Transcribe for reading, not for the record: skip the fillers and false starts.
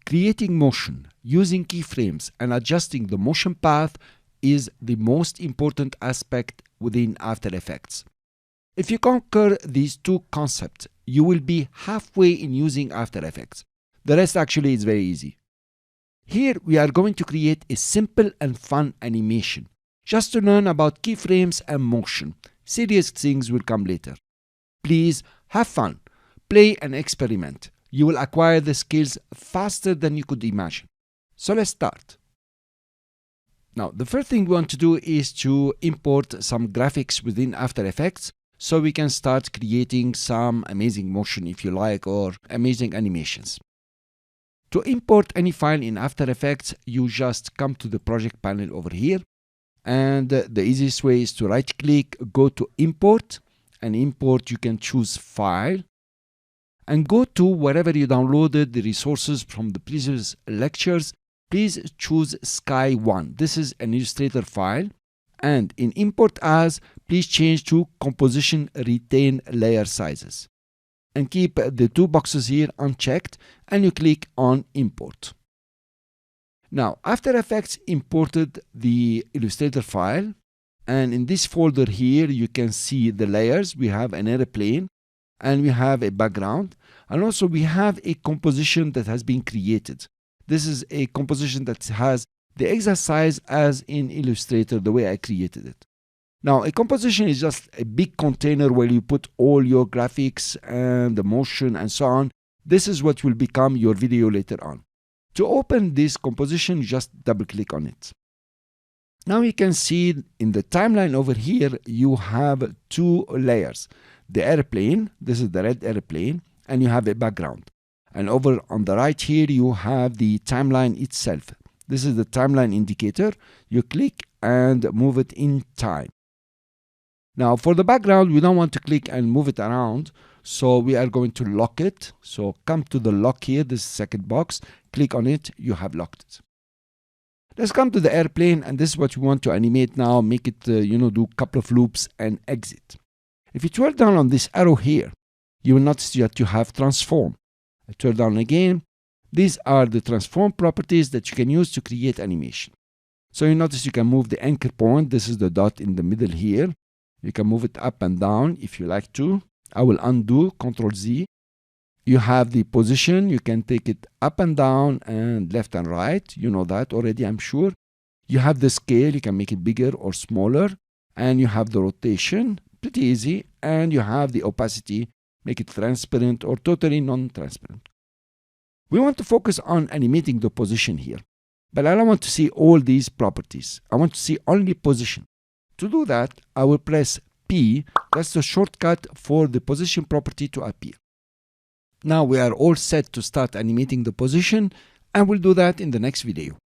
Creating motion using keyframes and adjusting the motion path is the most important aspect within After Effects. If you conquer these two concepts, you will be halfway in using After Effects. The rest actually is very easy. Here we are going to create a simple and fun animation, just to learn about keyframes and motion. Serious things will come later. Please have fun, play and experiment. You will acquire the skills faster than you could imagine. So let's start. Now, the first thing we want to do is to import some graphics within After Effects so we can start creating some amazing motion, if you like, or amazing animations. To import any file in After Effects, you just come to the project panel over here, and the easiest way is to right click, go to import, and import you can choose file, and go to wherever you downloaded the resources from the previous lectures. Please choose Sky 1. This is an Illustrator file, and in import as, please change to composition retain layer sizes, and keep the two boxes here unchecked, and you click on import. Now, After Effects imported the Illustrator file, and in this folder here you can see the layers. We have an airplane and we have a background, and also we have a composition that has been created. This is a composition that has the exact size as in Illustrator, the way I created it. Now, a composition is just a big container where you put all your graphics and the motion and so on. This is what will become your video later on. To open this composition, just double click on it. Now you can see in the timeline over here, you have two layers. The airplane, this is the red airplane, and you have a background. And over on the right here, you have the timeline itself. This is the timeline indicator. You click and move it in time. Now for the background, we don't want to click and move it around, so we are going to lock it. So come to the lock here, this second box, click on it, you have locked it. Let's come to the airplane, and this is what we want to animate now. Make it, do a couple of loops and exit. If you twirl down on this arrow here, you will notice that you have transform. I twirl down again. These are the transform properties that you can use to create animation. So you notice you can move the anchor point. This is the dot in the middle here. You can move it up and down if you like to. I will undo, Ctrl Z. You have the position. You can take it up and down and left and right. You know that already, I'm sure. You have the scale. You can make it bigger or smaller. And you have the rotation. Pretty easy. And you have the opacity. Make it transparent or totally non-transparent. We want to focus on animating the position here. But I don't want to see all these properties. I want to see only position. To do that, I will press P. That's the shortcut for the position property to appear. Now we are all set to start animating the position, and we'll do that in the next video.